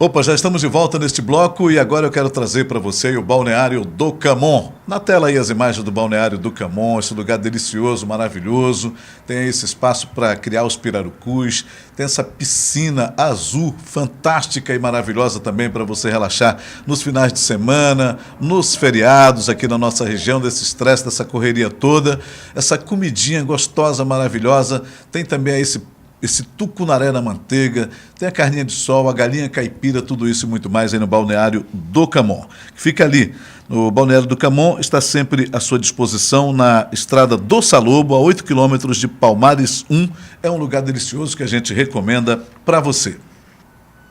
Opa, já estamos de volta neste bloco e agora eu quero trazer para você o Balneário do Camon. Na tela aí as imagens do Balneário do Camon, esse lugar delicioso, maravilhoso. Tem aí esse espaço para criar os pirarucus, tem essa piscina azul fantástica e maravilhosa também para você relaxar nos finais de semana, nos feriados aqui na nossa região, desse estresse, dessa correria toda. Essa comidinha gostosa, maravilhosa. Tem também aí esse tucunaré na manteiga, tem a carninha de sol, a galinha caipira, tudo isso e muito mais aí no Balneário do Camon. Fica ali, no Balneário do Camon, está sempre à sua disposição na estrada do Salobo, a 8 quilômetros de Palmares 1. É um lugar delicioso que a gente recomenda para você.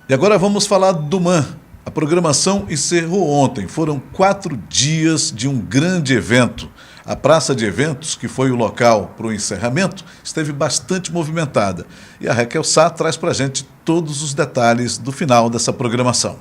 E agora vamos falar do MAN. A programação encerrou ontem. Foram 4 dias de um grande evento. A praça de eventos, que foi o local para o encerramento, esteve bastante movimentada. E a Raquel Sá traz para a gente todos os detalhes do final dessa programação.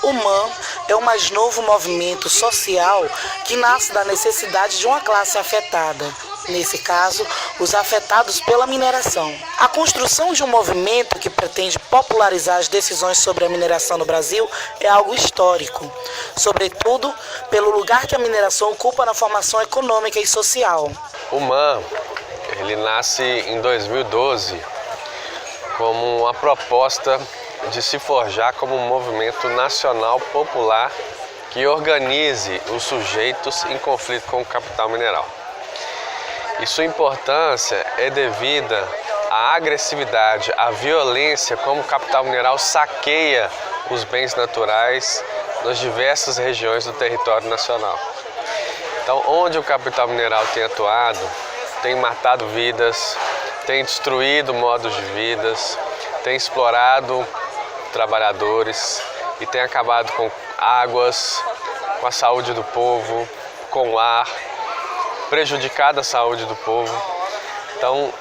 O MAN é o mais novo movimento social que nasce da necessidade de uma classe afetada. Nesse caso, os afetados pela mineração. A construção de um movimento que pretende popularizar as decisões sobre a mineração no Brasil é algo histórico, sobretudo pelo lugar que a mineração ocupa na formação econômica e social. O MAN, ele nasce em 2012 como uma proposta de se forjar como um movimento nacional popular que organize os sujeitos em conflito com o capital mineral. E sua importância é devida à agressividade, à violência como o capital mineral saqueia os bens naturais nas diversas regiões do território nacional. Então, onde o capital mineral tem atuado, tem matado vidas, tem destruído modos de vidas, tem explorado trabalhadores e tem acabado com águas, com a saúde do povo, com o ar, prejudicado a saúde do povo. Então,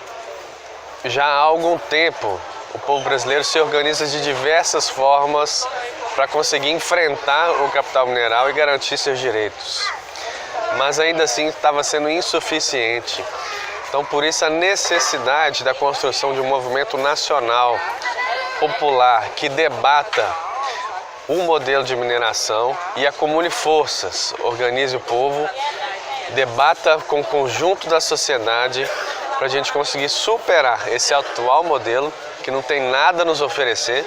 já há algum tempo, o povo brasileiro se organiza de diversas formas para conseguir enfrentar o capital mineral e garantir seus direitos. Mas ainda assim estava sendo insuficiente. Então, por isso a necessidade da construção de um movimento nacional, popular, que debata um modelo de mineração e acumule forças, organize o povo, debata com o conjunto da sociedade para a gente conseguir superar esse atual modelo que não tem nada a nos oferecer,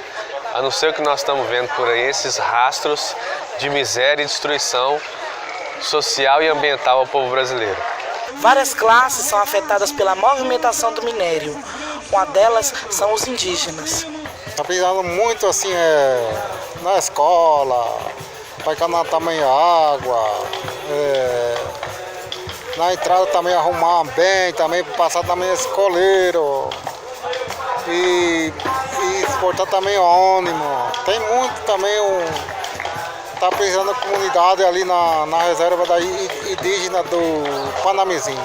a não ser o que nós estamos vendo por aí, esses rastros de miséria e destruição social e ambiental ao povo brasileiro. Várias classes são afetadas pela movimentação do minério. Uma delas são os indígenas. Está precisando muito assim, na escola, para encanar também água, na entrada também arrumar bem, também passar também esse coleiro e exportar também ônibus. Tem muito também está precisando da comunidade ali na reserva da indígena do Panamizinho.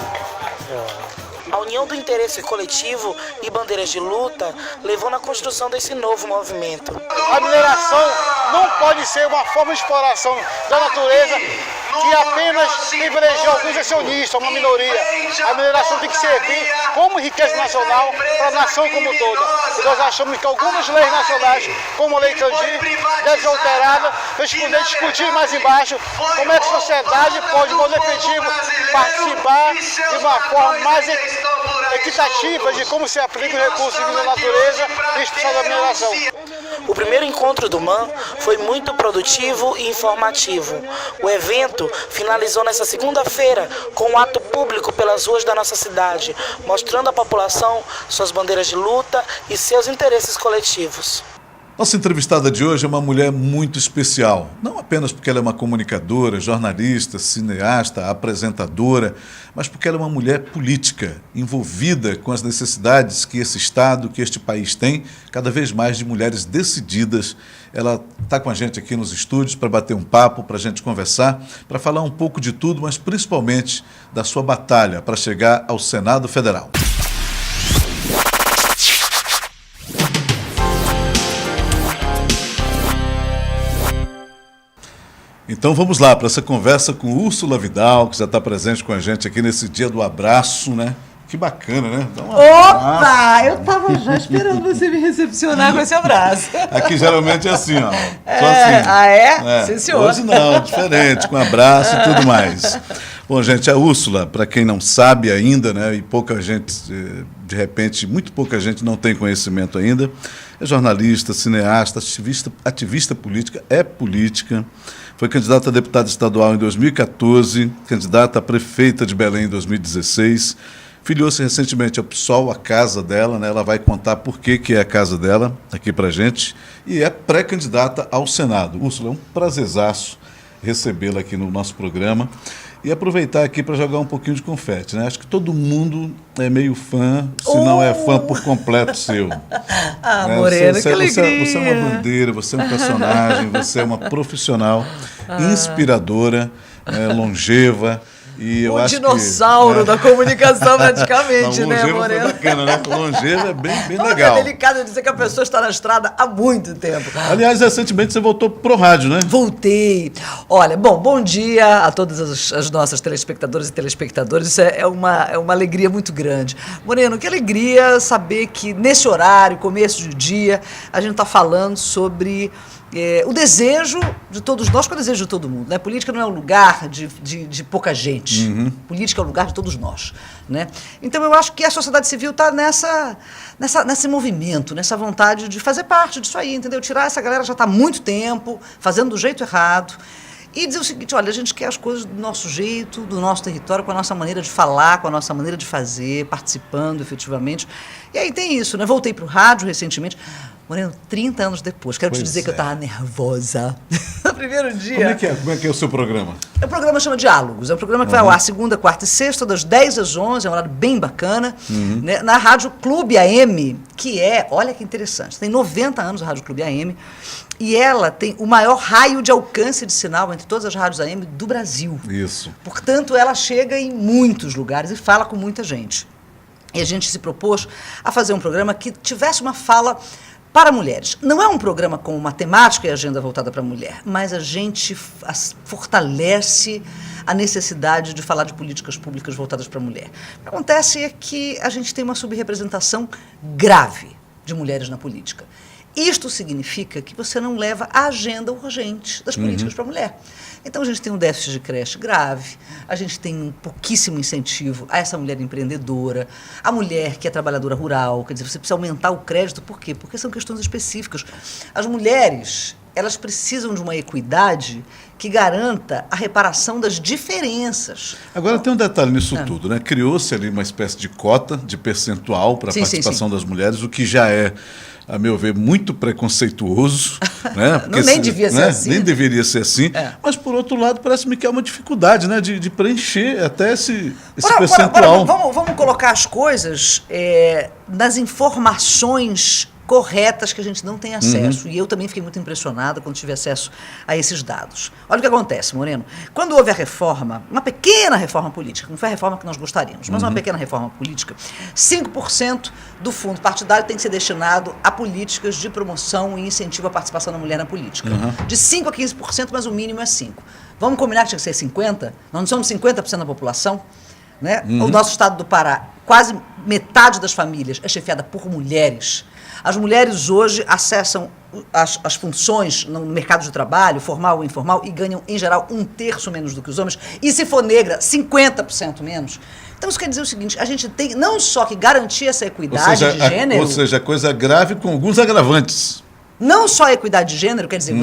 A união do interesse coletivo e bandeiras de luta levou na construção desse novo movimento. A mineração não pode ser uma forma de exploração da natureza que apenas privilegia alguns acionistas, uma minoria. A mineração tem que servir como riqueza nacional para a nação como um todo. E nós achamos que algumas leis nacionais, como a Lei Candir, devem ser alteradas para a gente poder discutir mais embaixo como é que a sociedade pode, de modo efetivo, participar de uma forma mais equitativa de como se aplica os recursos da natureza e especial da mineração. O primeiro encontro do MAN foi muito produtivo e informativo. O evento finalizou nesta segunda-feira com um ato público pelas ruas da nossa cidade, mostrando à população suas bandeiras de luta e seus interesses coletivos. Nossa entrevistada de hoje é uma mulher muito especial, não apenas porque ela é uma comunicadora, jornalista, cineasta, apresentadora, mas porque ela é uma mulher política, envolvida com as necessidades que esse Estado, que este país tem, cada vez mais de mulheres decididas. Ela está com a gente aqui nos estúdios para bater um papo, para a gente conversar, para falar um pouco de tudo, mas principalmente da sua batalha para chegar ao Senado Federal. Então vamos lá para essa conversa com Úrsula Vidal, que já está presente com a gente aqui nesse dia do abraço, né? Que bacana, né? Dá um Opa! abraço. Eu tava já esperando você me recepcionar com esse abraço. Aqui geralmente é assim, ó. Só assim. Ah, é? Sim, senhor. Hoje não, diferente, com abraço e tudo mais. Bom, gente, a Úrsula, para quem não sabe ainda, né, e pouca gente, de repente, muito pouca gente não tem conhecimento ainda, é jornalista, cineasta, ativista política, é política, foi candidata a deputada estadual em 2014, candidata a prefeita de Belém em 2016, filiou-se recentemente ao PSOL, a casa dela, né? Ela vai contar por que é a casa dela aqui para gente, e é pré-candidata ao Senado. Úrsula, é um prazerzaço recebê-la aqui no nosso programa e aproveitar aqui para jogar um pouquinho de confete, né? Acho que todo mundo é meio fã, se não é fã por completo seu. Ah, né? Moreno, que você alegria. é uma bandeira, você é um personagem, você é uma profissional inspiradora, longeva. E eu acho dinossauro da comunicação, praticamente, não, né, longevo Moreno? foi bacana, né? Longevo é bem Não, legal. É delicado dizer que a pessoa está na estrada há muito tempo. Aliás, recentemente você voltou pro rádio, né? Voltei. Olha, bom dia a todas as nossas telespectadoras e telespectadores. Isso é uma alegria muito grande. Moreno, que alegria saber que nesse horário, começo de dia, a gente está falando sobre o desejo de todos nós, que é o desejo de todo mundo, né? Política não é um lugar de pouca gente. Política é o lugar de todos nós, né? Então eu acho que a sociedade civil está nesse movimento, nessa vontade de fazer parte disso aí, entendeu? Tirar essa galera já está há muito tempo fazendo do jeito errado e dizer o seguinte: olha, a gente quer as coisas do nosso jeito, do nosso território, com a nossa maneira de falar, com a nossa maneira de fazer, participando efetivamente. E aí tem isso, né? Voltei para o rádio recentemente. Moreno, 30 anos depois, quero te dizer que eu estava nervosa no primeiro dia. Como é que é o seu programa? O programa chama Diálogos, é um programa que vai ao ar segunda, quarta e sexta, das 10 às 11, é um horário bem bacana, né, na Rádio Clube AM, que olha que interessante, tem 90 anos a Rádio Clube AM, e ela tem o maior raio de alcance de sinal entre todas as rádios AM do Brasil. Isso. Portanto, ela chega em muitos lugares e fala com muita gente. E a gente se propôs a fazer um programa que tivesse uma fala para mulheres. Não é um programa com uma temática e agenda voltada para a mulher, mas a gente fortalece a necessidade de falar de políticas públicas voltadas para a mulher. O que acontece é que a gente tem uma subrepresentação grave de mulheres na política. Isto significa que você não leva a agenda urgente das políticas para a mulher. Então, a gente tem um déficit de creche grave, a gente tem um pouquíssimo incentivo a essa mulher empreendedora, a mulher que é trabalhadora rural, quer dizer, você precisa aumentar o crédito, por quê? Porque são questões específicas. As mulheres, elas precisam de uma equidade que garanta a reparação das diferenças. Agora tem um detalhe nisso tudo, né? Criou-se ali uma espécie de cota, de percentual para a participação das mulheres, o que já é, a meu ver, muito preconceituoso. Né? Porque Nem devia ser assim. Nem deveria ser assim. Mas, por outro lado, parece-me que é uma dificuldade, né? de preencher até esse percentual. Vamos colocar as coisas nas informações corretas que a gente não tem acesso. E eu também fiquei muito impressionada quando tive acesso a esses dados. Olha o que acontece, Moreno. Quando houve a reforma, uma pequena reforma política, não foi a reforma que nós gostaríamos, mas uma pequena reforma política, 5% do fundo partidário tem que ser destinado a políticas de promoção e incentivo à participação da mulher na política. De 5% a 15%, mas o mínimo é 5%. Vamos combinar que tinha que ser 50%? Nós não somos 50% da população? Né? O nosso estado do Pará, quase metade das famílias é chefiada por mulheres. As mulheres hoje acessam as funções no mercado de trabalho, formal ou informal, e ganham, em geral, 1/3 menos do que os homens. E se for negra, 50% menos. Então, isso quer dizer o seguinte: a gente tem não só que garantir essa equidade de gênero... Ou seja, coisa grave com alguns agravantes. Não só a equidade de gênero, quer dizer,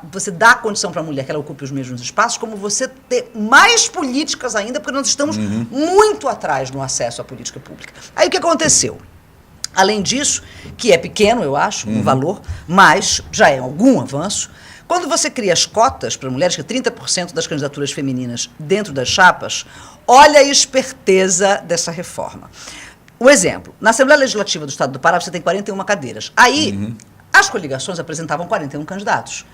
você dá a condição para a mulher que ela ocupe os mesmos espaços, como você ter mais políticas ainda, porque nós estamos muito atrás no acesso à política pública. Aí o que aconteceu? Além disso, que é pequeno, eu acho, um valor, mas já é algum avanço, quando você cria as cotas para mulheres, que é 30% das candidaturas femininas dentro das chapas, olha a esperteza dessa reforma. O exemplo, na Assembleia Legislativa do Estado do Pará, você tem 41 cadeiras. Aí, as coligações apresentavam 41 candidatos.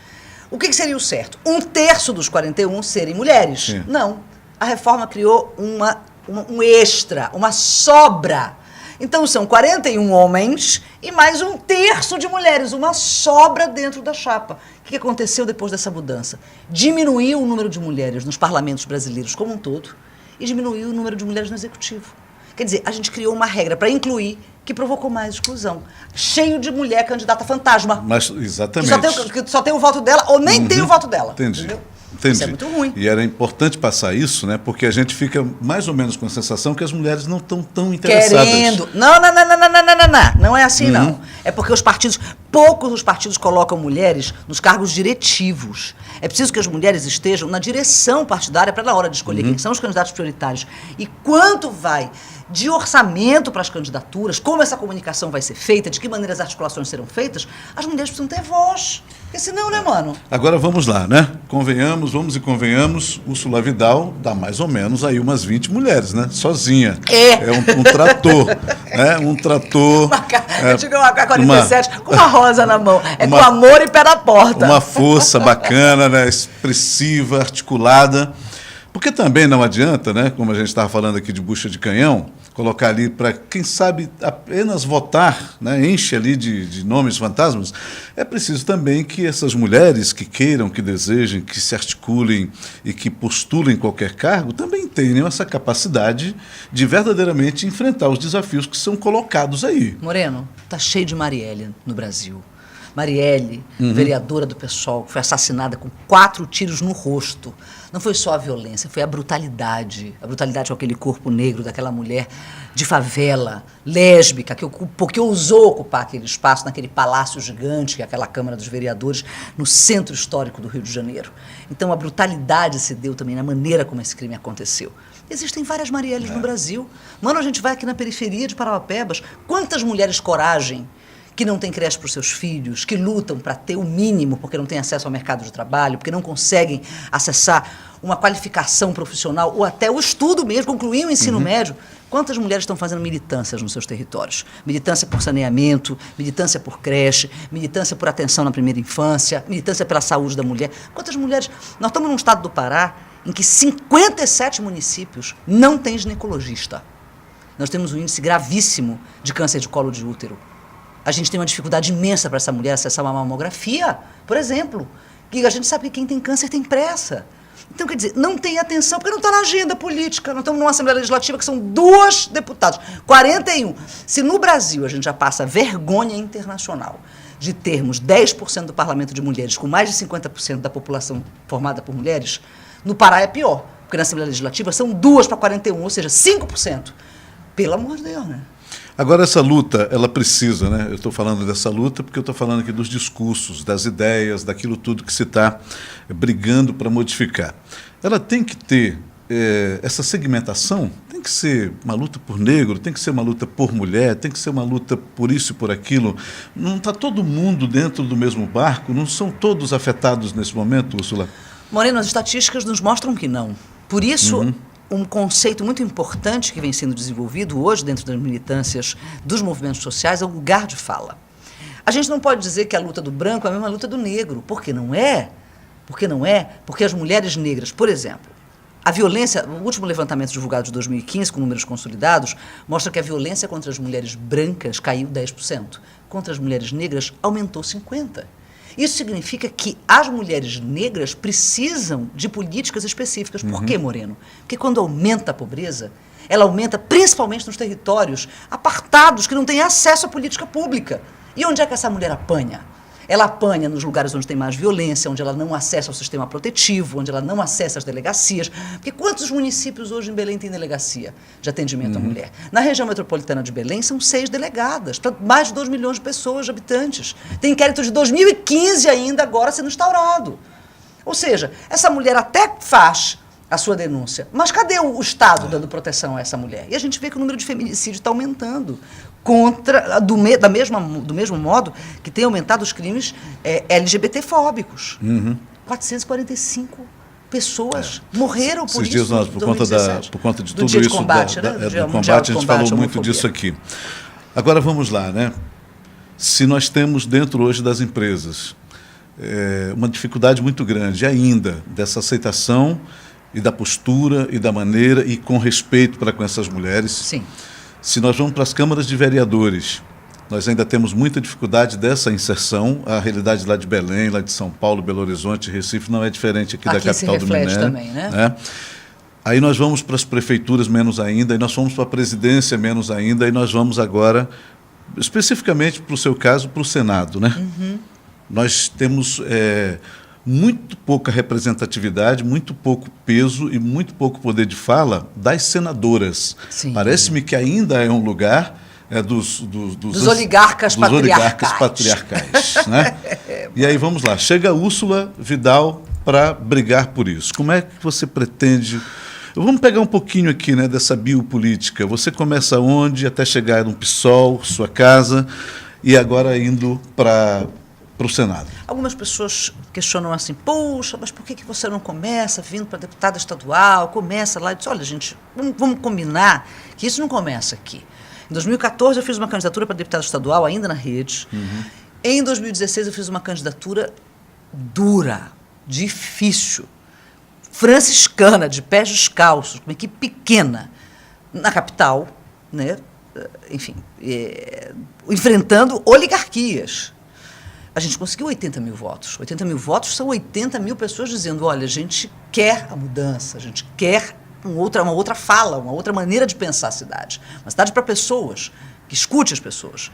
O que seria o certo? 1/3 dos 41 serem mulheres. Sim. Não. A reforma criou um extra, uma sobra. Então, são 41 homens e mais 1/3 de mulheres, uma sobra dentro da chapa. O que aconteceu depois dessa mudança? Diminuiu o número de mulheres nos parlamentos brasileiros como um todo e diminuiu o número de mulheres no executivo. Quer dizer, a gente criou uma regra para incluir que provocou mais exclusão. Cheio de mulher candidata fantasma. Mas, exatamente. Que só tem o voto dela ou nem tem o voto dela. Entendi. Entendeu? Entendi. Isso é muito ruim. E era importante passar isso, né? Porque a gente fica mais ou menos com a sensação que as mulheres não estão tão interessadas. Querendo. Não. Não é assim, não. É porque poucos os partidos colocam mulheres nos cargos diretivos. É preciso que as mulheres estejam na direção partidária para, na hora de escolher quem são os candidatos prioritários e quanto vai de orçamento para as candidaturas, como essa comunicação vai ser feita, de que maneira as articulações serão feitas, as mulheres precisam ter voz. Porque senão, né, mano? Agora vamos lá, né? Vamos e convenhamos, Úrsula Vidal dá mais ou menos aí umas 20 mulheres, né? Sozinha. É um trator, né? Um trator. Eu digo uma K-47 com uma rosa na mão. Com amor e pé na porta. Uma força bacana, né? Expressiva, articulada. Porque também não adianta, né? Como a gente estava falando aqui de bucha de canhão, colocar ali para, quem sabe, apenas votar, né? Enche ali de nomes fantasmas. É preciso também que essas mulheres que queiram, que desejem, que se articulem e que postulem qualquer cargo, também tenham essa capacidade de verdadeiramente enfrentar os desafios que são colocados aí. Moreno, tá cheio de Marielle no Brasil. Marielle, vereadora do PSOL, que foi assassinada com 4 tiros no rosto. Não foi só a violência, foi a brutalidade. A brutalidade com aquele corpo negro daquela mulher de favela, lésbica, que ousou ocupar aquele espaço naquele palácio gigante, que é aquela Câmara dos Vereadores, no centro histórico do Rio de Janeiro. Então a brutalidade se deu também na maneira como esse crime aconteceu. Existem várias Marielles no Brasil. Mano, a gente vai aqui na periferia de Parauapebas, quantas mulheres coragem que não têm creche para os seus filhos, que lutam para ter o mínimo porque não têm acesso ao mercado de trabalho, porque não conseguem acessar uma qualificação profissional ou até o estudo mesmo, concluir o ensino médio. Quantas mulheres estão fazendo militâncias nos seus territórios? Militância por saneamento, militância por creche, militância por atenção na primeira infância, militância pela saúde da mulher. Quantas mulheres... Nós estamos num estado do Pará em que 57 municípios não têm ginecologista. Nós temos um índice gravíssimo de câncer de colo de útero. A gente tem uma dificuldade imensa para essa mulher acessar uma mamografia, por exemplo. E a gente sabe que quem tem câncer tem pressa. Então, quer dizer, não tem atenção, porque não está na agenda política. Nós estamos numa Assembleia Legislativa que são 2 deputados, 41. Se no Brasil a gente já passa vergonha internacional de termos 10% do parlamento de mulheres com mais de 50% da população formada por mulheres, no Pará é pior, porque na Assembleia Legislativa são 2 para 41, ou seja, 5%. Pelo amor de Deus, né? Agora, essa luta, ela precisa, né? Eu estou falando dessa luta porque eu estou falando aqui dos discursos, das ideias, daquilo tudo que se está brigando para modificar. Ela tem que ter essa segmentação, tem que ser uma luta por negro, tem que ser uma luta por mulher, tem que ser uma luta por isso e por aquilo. Não está todo mundo dentro do mesmo barco? Não são todos afetados nesse momento, Úrsula? Moreno, as estatísticas nos mostram que não. Por isso... Um conceito muito importante que vem sendo desenvolvido hoje dentro das militâncias dos movimentos sociais é o lugar de fala. A gente não pode dizer que a luta do branco é a mesma luta do negro, porque não é. Porque as mulheres negras, por exemplo, a violência, o último levantamento divulgado de 2015, com números consolidados, mostra que a violência contra as mulheres brancas caiu 10%, contra as mulheres negras aumentou 50%. Isso significa que as mulheres negras precisam de políticas específicas. Por quê, Moreno? Porque quando aumenta a pobreza, ela aumenta principalmente nos territórios apartados, que não têm acesso à política pública. E onde é que essa mulher apanha? Ela apanha nos lugares onde tem mais violência, onde ela não acessa o sistema protetivo, onde ela não acessa as delegacias. Porque quantos municípios hoje em Belém têm delegacia de atendimento à mulher? Na região metropolitana de Belém são 6 delegadas, para mais de 2 milhões de pessoas, de habitantes. Tem inquérito de 2015 ainda agora sendo instaurado. Ou seja, essa mulher até faz a sua denúncia, mas cadê o Estado dando proteção a essa mulher? E a gente vê que o número de feminicídio está aumentando. Do mesmo modo que tem aumentado os crimes LGBT-fóbicos. 445 pessoas morreram por Esses isso. Dias nós, por conta de do tudo dia de isso, combate, do combate, a gente falou muito disso aqui. Agora vamos lá, né? Se nós temos dentro hoje das empresas uma dificuldade muito grande ainda dessa aceitação e da postura e da maneira e com respeito para com essas mulheres. Sim. Se nós vamos para as câmaras de vereadores, nós ainda temos muita dificuldade dessa inserção. A realidade lá de Belém, lá de São Paulo, Belo Horizonte, Recife não é diferente aqui da capital do Minério. Também, né? Aí nós vamos para as prefeituras menos ainda, aí nós vamos para a presidência menos ainda, aí nós vamos agora, especificamente para o seu caso, para o Senado, né? Nós temos muito pouca representatividade, muito pouco peso e muito pouco poder de fala das senadoras. Sim. Parece-me que ainda é um lugar dos oligarcas patriarcais. Né? E aí vamos lá, chega a Úrsula Vidal para brigar por isso. Como é que você pretende... Vamos pegar um pouquinho aqui, né, dessa biopolítica. Você começa onde até chegar no PSOL, sua casa, e agora indo para o Senado? Algumas pessoas questionam assim, poxa, mas por que você não começa vindo para deputada estadual, começa lá e diz, olha, gente, vamos combinar que isso não começa aqui. Em 2014 eu fiz uma candidatura para deputada estadual, ainda na rede. Em 2016 eu fiz uma candidatura dura, difícil, franciscana, de pés descalços, uma equipe pequena, na capital, né? Enfim, enfrentando oligarquias. A gente conseguiu 80 mil votos. 80 mil votos são 80 mil pessoas dizendo, olha, a gente quer a mudança, a gente quer uma outra fala, uma outra maneira de pensar a cidade. Uma cidade para pessoas, que escute as pessoas.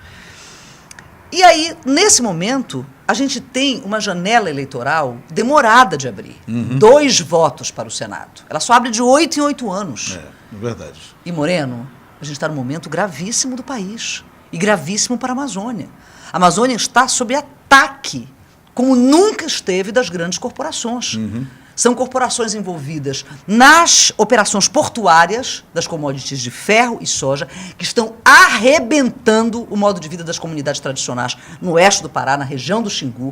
E aí, nesse momento, a gente tem uma janela eleitoral demorada de abrir. 2 votos para o Senado. Ela só abre de 8 em 8 anos. É verdade. E, Moreno, a gente está num momento gravíssimo do país. E gravíssimo para a Amazônia. A Amazônia está sob ataque, como nunca esteve, das grandes corporações. São corporações envolvidas nas operações portuárias das commodities de ferro e soja, que estão arrebentando o modo de vida das comunidades tradicionais no oeste do Pará, na região do Xingu.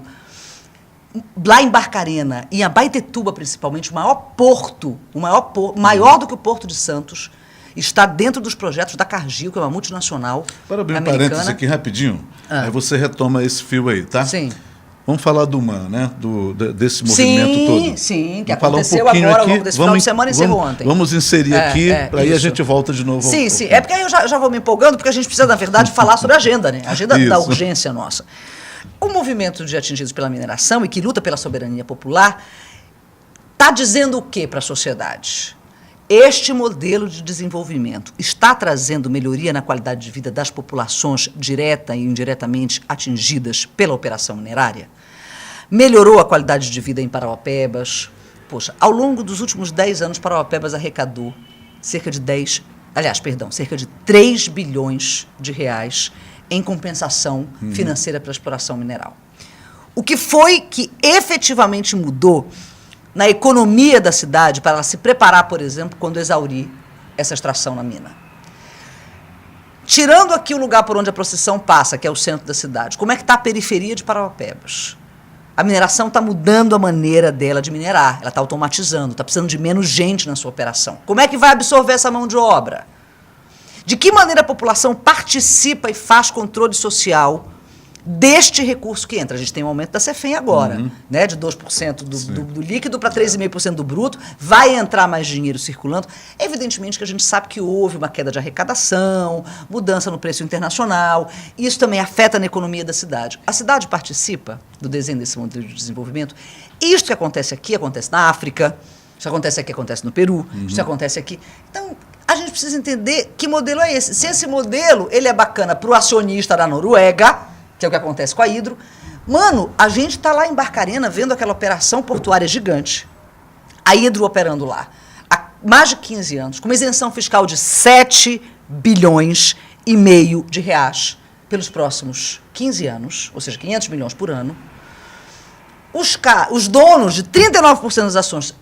Lá em Barcarena e em Abaetetuba, principalmente, o maior porto, maior do que o Porto de Santos, está dentro dos projetos da Cargill, que é uma multinacional Para abrir um americana. parênteses aqui rapidinho, aí você retoma esse fio aí, tá? Sim. Vamos falar do MAN, né? Desse movimento todo. Sim, que Vamos falar aconteceu pouquinho agora, ao aqui. longo desse final de semana e encerrou ontem. Vamos inserir aqui, aí a isso. gente volta de novo. Sim, sim. É porque aí eu já vou me empolgando, porque a gente precisa, na verdade, falar sobre a agenda, né? A agenda da Isso. urgência nossa. O movimento de atingidos pela mineração e que luta pela soberania popular está dizendo o quê para a sociedade? Este modelo de desenvolvimento está trazendo melhoria na qualidade de vida das populações direta e indiretamente atingidas pela operação minerária? Melhorou a qualidade de vida em Parauapebas? Poxa, ao longo dos últimos 10 anos, Parauapebas arrecadou cerca de 3 bilhões de reais em compensação financeira para a exploração mineral. O que foi que efetivamente mudou na economia da cidade para ela se preparar, por exemplo, quando exaurir essa extração na mina? Tirando aqui o lugar por onde a procissão passa, que é o centro da cidade, como é que está a periferia de Parauapebas? A mineração está mudando a maneira dela de minerar, ela está automatizando, está precisando de menos gente na sua operação. Como é que vai absorver essa mão de obra? De que maneira a população participa e faz controle social deste recurso que entra? A gente tem um aumento da CEFEM agora, né, de 2% do líquido para 3,5% do bruto, vai entrar mais dinheiro circulando. Evidentemente que a gente sabe que houve uma queda de arrecadação, mudança no preço internacional, isso também afeta na economia da cidade. A cidade participa do desenho desse modelo de desenvolvimento. Isto que acontece aqui, acontece na África, isso acontece aqui, acontece no Peru, isso acontece aqui. Então, a gente precisa entender que modelo é esse. Se esse modelo ele é bacana para o acionista da Noruega, que é o que acontece com a Hidro. Mano, a gente está lá em Barcarena vendo aquela operação portuária gigante. A Hidro operando lá há mais de 15 anos, com uma isenção fiscal de 7 bilhões e meio de reais pelos próximos 15 anos, ou seja, 500 milhões por ano. Os donos de 39% das ações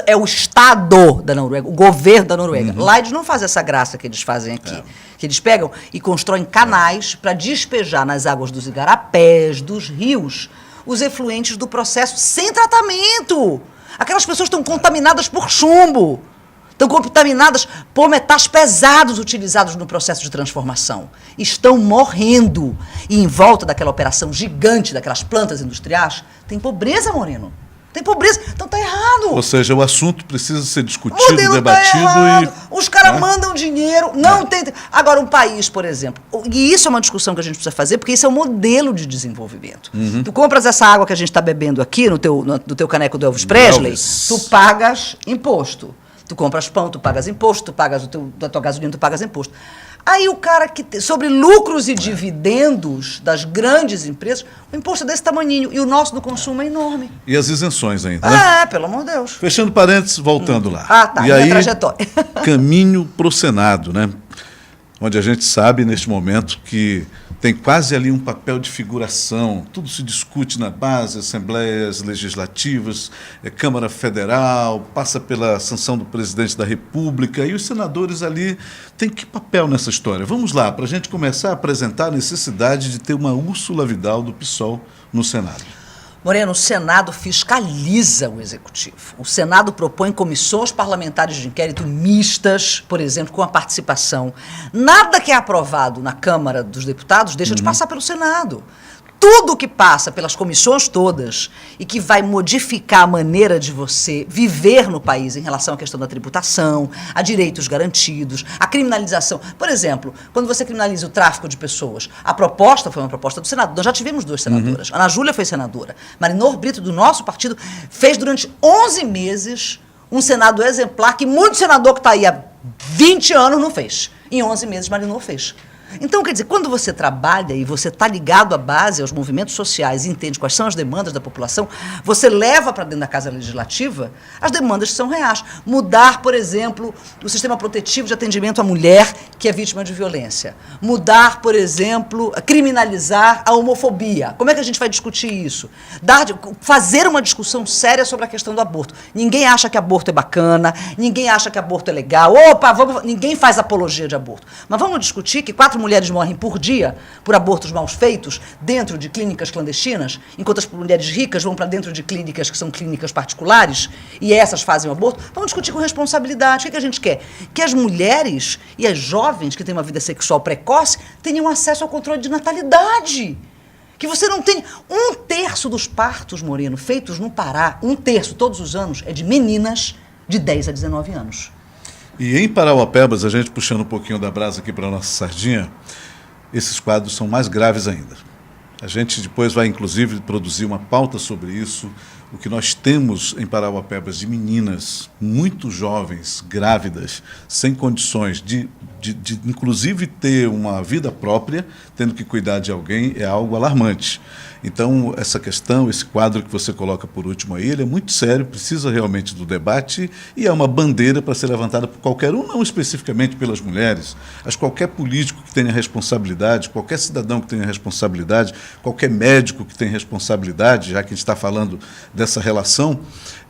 é o Estado da Noruega, o governo da Noruega. Lá eles não fazem essa graça que eles fazem aqui. Que eles pegam e constroem canais para despejar nas águas dos igarapés, dos rios, os efluentes do processo sem tratamento. Aquelas pessoas estão contaminadas por chumbo. Estão contaminadas por metais pesados utilizados no processo de transformação. Estão morrendo. E em volta daquela operação gigante, daquelas plantas industriais, tem pobreza, Moreno. Tem pobreza. Então tá errado. Ou seja, o assunto precisa ser discutido, O modelo debatido tá errado. e... Os caras mandam dinheiro, não tem... Agora, um país, por exemplo, e isso é uma discussão que a gente precisa fazer, porque isso é um modelo de desenvolvimento. Tu compras essa água que a gente está bebendo aqui no teu caneco do Elvis Presley, tu pagas imposto. Tu compras pão, tu pagas imposto, tu pagas da tua gasolina, tu pagas imposto. Aí o cara sobre lucros e dividendos das grandes empresas, o imposto é desse tamaninho e o nosso do consumo é enorme. E as isenções ainda, né? Pelo amor de Deus. Fechando parênteses, voltando lá. Tá, e minha aí, trajetória. caminho para o Senado, né? Onde a gente sabe, neste momento, que tem quase ali um papel de figuração. Tudo se discute na base, assembleias legislativas, Câmara Federal, passa pela sanção do presidente da República, e os senadores ali têm que papel nessa história? Vamos lá, para a gente começar a apresentar a necessidade de ter uma Úrsula Vidal do PSOL no Senado. Moreno, o Senado fiscaliza o Executivo. O Senado propõe comissões parlamentares de inquérito mistas, por exemplo, com a participação. Nada que é aprovado na Câmara dos Deputados deixa de passar pelo Senado. Tudo que passa pelas comissões todas e que vai modificar a maneira de você viver no país em relação à questão da tributação, a direitos garantidos, a criminalização. Por exemplo, quando você criminaliza o tráfico de pessoas, a proposta foi uma proposta do Senado. Nós já tivemos 2 senadoras. Ana Júlia foi senadora. Marinor Brito, do nosso partido, fez durante 11 meses um Senado exemplar que muito senador que está aí há 20 anos não fez. Em 11 meses, Marinor fez. Então, quer dizer, quando você trabalha e você está ligado à base, aos movimentos sociais e entende quais são as demandas da população, você leva para dentro da Casa Legislativa as demandas que são reais. Mudar, por exemplo, o sistema protetivo de atendimento à mulher que é vítima de violência. Mudar, por exemplo, criminalizar a homofobia. Como é que a gente vai discutir isso? Fazer uma discussão séria sobre a questão do aborto. Ninguém acha que aborto é bacana, ninguém acha que aborto é legal. Ninguém faz apologia de aborto. Mas vamos discutir que 4 mulheres morrem por dia por abortos mal feitos dentro de clínicas clandestinas, enquanto as mulheres ricas vão para dentro de clínicas que são clínicas particulares e essas fazem o aborto. Vamos discutir com responsabilidade. O que a gente quer? Que as mulheres e as jovens que têm uma vida sexual precoce tenham acesso ao controle de natalidade. Que você não tem 1/3 dos partos, Moreno, feitos no Pará, 1/3 todos os anos, é de meninas de 10 a 19 anos. E em Parauapebas, a gente puxando um pouquinho da brasa aqui para a nossa sardinha, esses quadros são mais graves ainda. A gente depois vai, inclusive, produzir uma pauta sobre isso. O que nós temos em Parauapebas de meninas muito jovens, grávidas, sem condições de inclusive, ter uma vida própria, tendo que cuidar de alguém, é algo alarmante. Então, essa questão, esse quadro que você coloca por último aí, ele é muito sério, precisa realmente do debate e é uma bandeira para ser levantada por qualquer um, não especificamente pelas mulheres, mas qualquer político que tenha responsabilidade, qualquer cidadão que tenha responsabilidade, qualquer médico que tenha responsabilidade, já que a gente está falando dessa relação,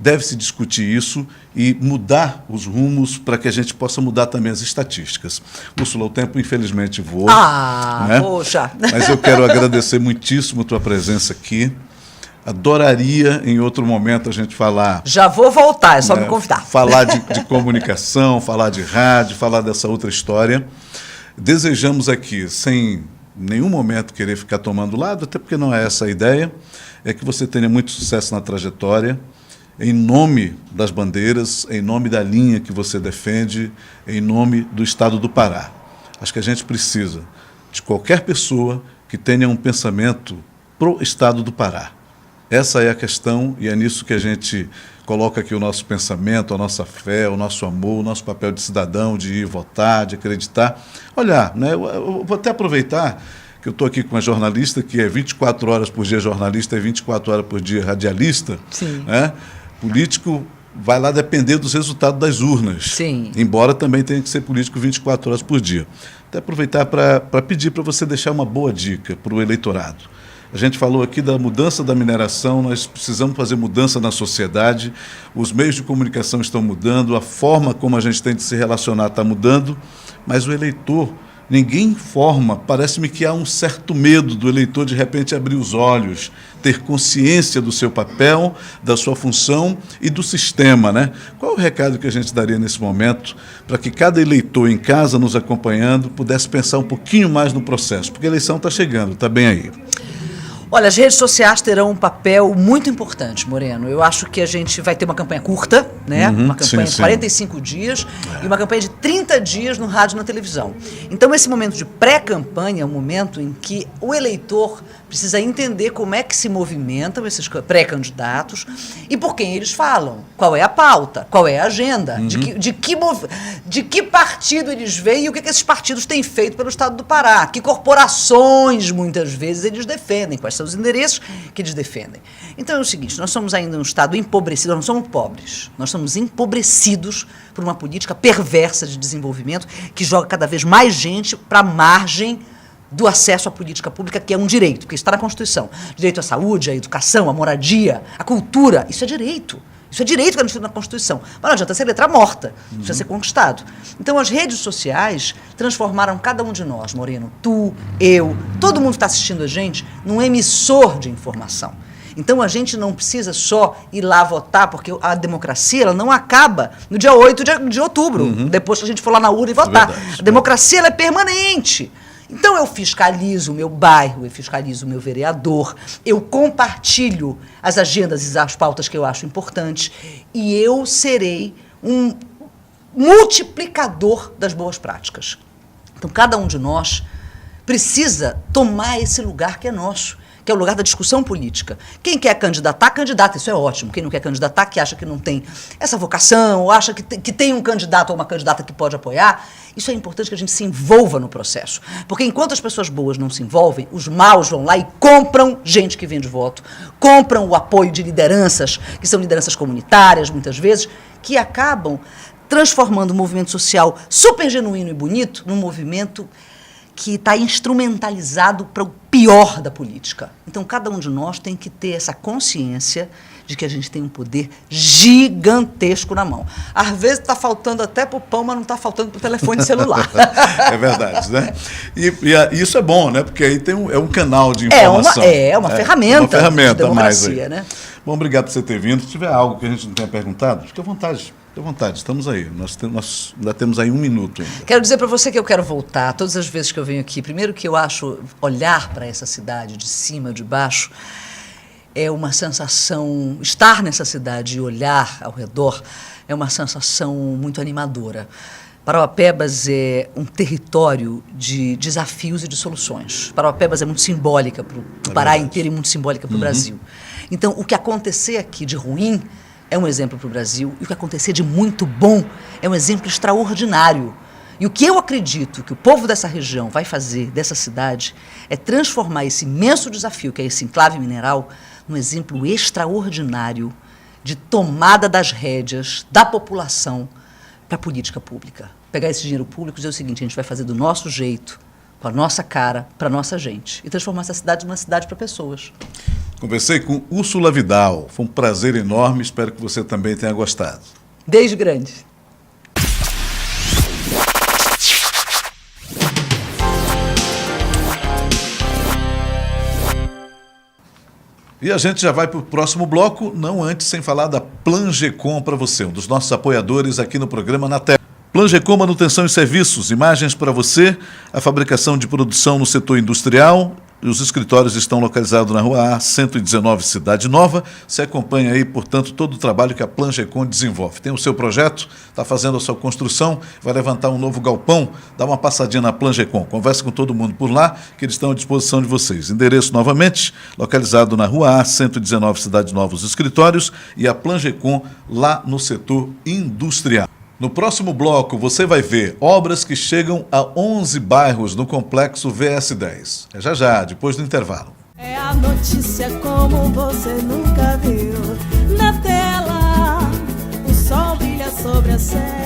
deve-se discutir isso e mudar os rumos para que a gente possa mudar também as estatísticas. Úrsula, o tempo infelizmente voou. Né? Poxa! Mas eu quero agradecer muitíssimo a tua presença aqui. Adoraria, em outro momento, a gente falar... Já vou voltar, é só me convidar. Falar de comunicação, falar de rádio, falar dessa outra história. Desejamos aqui, sem nenhum momento querer ficar tomando lado, até porque não é essa a ideia, é que você tenha muito sucesso na trajetória, em nome das bandeiras, em nome da linha que você defende, em nome do Estado do Pará. Acho que a gente precisa de qualquer pessoa que tenha um pensamento pro Estado do Pará. Essa é a questão e é nisso que a gente coloca aqui o nosso pensamento, a nossa fé, o nosso amor, o nosso papel de cidadão, de ir votar, de acreditar. Olha, né, eu vou até aproveitar que eu estou aqui com uma jornalista que é 24 horas por dia jornalista e 24 horas por dia radialista. Sim. Né? Político vai lá depender dos resultados das urnas. Sim. Embora também tenha que ser político 24 horas por dia. Até aproveitar para pedir para você deixar uma boa dica para o eleitorado. A gente falou aqui da mudança da mineração, nós precisamos fazer mudança na sociedade, os meios de comunicação estão mudando, a forma como a gente tem de se relacionar está mudando, mas o eleitor, ninguém informa, parece-me que há um certo medo do eleitor de repente abrir os olhos, ter consciência do seu papel, da sua função e do sistema, né? Qual é o recado que a gente daria nesse momento para que cada eleitor em casa nos acompanhando pudesse pensar um pouquinho mais no processo? Porque a eleição está chegando, está bem aí. Olha, as redes sociais terão um papel muito importante, Moreno. Eu acho que a gente vai ter uma campanha curta, né? Uma campanha de 45 dias e uma campanha de 30 dias no rádio e na televisão. Então, esse momento de pré-campanha é um momento em que o eleitor precisa entender como é que se movimentam esses pré-candidatos e por quem eles falam, qual é a pauta, qual é a agenda, de que partido eles vêm e o que esses partidos têm feito pelo estado do Pará, que corporações, muitas vezes, eles defendem, quais são os endereços que eles defendem. Então é o seguinte, nós somos ainda um estado empobrecido, nós não somos pobres, nós somos empobrecidos por uma política perversa de desenvolvimento que joga cada vez mais gente para a margem do acesso à política pública, que é um direito, porque está na Constituição. Direito à saúde, à educação, à moradia, à cultura, isso é direito. Isso é direito garantido na Constituição. Mas não adianta ser letra morta, isso precisa ser conquistado. Então, as redes sociais transformaram cada um de nós, Moreno, tu, eu, todo mundo que está assistindo a gente, num emissor de informação. Então, a gente não precisa só ir lá votar, porque a democracia ela não acaba no dia 8 de outubro, depois que a gente for lá na urna e votar. A democracia ela é permanente. Então, eu fiscalizo o meu bairro, eu fiscalizo o meu vereador, eu compartilho as agendas e as pautas que eu acho importantes e eu serei um multiplicador das boas práticas. Então, cada um de nós precisa tomar esse lugar que é nosso, que é o lugar da discussão política. Quem quer candidatar, candidata, isso é ótimo. Quem não quer candidatar, que acha que não tem essa vocação, ou acha que tem um candidato ou uma candidata que pode apoiar, isso é importante que a gente se envolva no processo. Porque enquanto as pessoas boas não se envolvem, os maus vão lá e compram gente que vende voto, compram o apoio de lideranças, que são lideranças comunitárias, muitas vezes, que acabam transformando o movimento social super genuíno e bonito num movimento que está instrumentalizado para o pior da política. Então, cada um de nós tem que ter essa consciência de que a gente tem um poder gigantesco na mão. Às vezes está faltando até para o pão, mas não está faltando para o telefone celular. É verdade, né? E isso é bom, né? Porque aí tem é um canal de informação. É uma ferramenta de democracia, mais aí. Né? Bom, obrigado por você ter vindo. Se tiver algo que a gente não tenha perguntado, fique à vontade. Fique à vontade, estamos aí. Nós ainda temos aí 1 minuto ainda. Quero dizer para você que eu quero voltar todas as vezes que eu venho aqui. Primeiro que eu acho olhar para essa cidade de cima, de baixo, é uma sensação, estar nessa cidade e olhar ao redor é uma sensação muito animadora. Parauapebas é um território de desafios e de soluções. Parauapebas é muito simbólica para o Pará inteiro e muito simbólica para o Brasil. Então, o que acontecer aqui de ruim é um exemplo para o Brasil, e o que acontecer de muito bom é um exemplo extraordinário. E o que eu acredito que o povo dessa região vai fazer, dessa cidade, é transformar esse imenso desafio, que é esse enclave mineral, num exemplo extraordinário de tomada das rédeas da população para a política pública. Pegar esse dinheiro público e dizer o seguinte, a gente vai fazer do nosso jeito, com a nossa cara, para a nossa gente, e transformar essa cidade numa cidade para pessoas. Conversei com Úrsula Vidal. Foi um prazer enorme, espero que você também tenha gostado. Desde grande. E a gente já vai para o próximo bloco, não antes sem falar da Plangecom para você, um dos nossos apoiadores aqui no programa Na Tela. Plangecom Manutenção e Serviços, imagens para você, a fabricação de produção no setor industrial. Os escritórios estão localizados na Rua A 119, Cidade Nova. Você acompanha aí, portanto, todo o trabalho que a Plangecom desenvolve. Tem o seu projeto, está fazendo a sua construção, vai levantar um novo galpão, dá uma passadinha na Plangecom. Converse com todo mundo por lá, que eles estão à disposição de vocês. Endereço novamente, localizado na Rua A 119, Cidade Nova, os escritórios, e a Plangecom lá no setor industrial. No próximo bloco, você vai ver obras que chegam a 11 bairros no complexo VS10. É já, depois do intervalo. É a notícia como você nunca viu. Na tela, o sol brilha sobre a serra.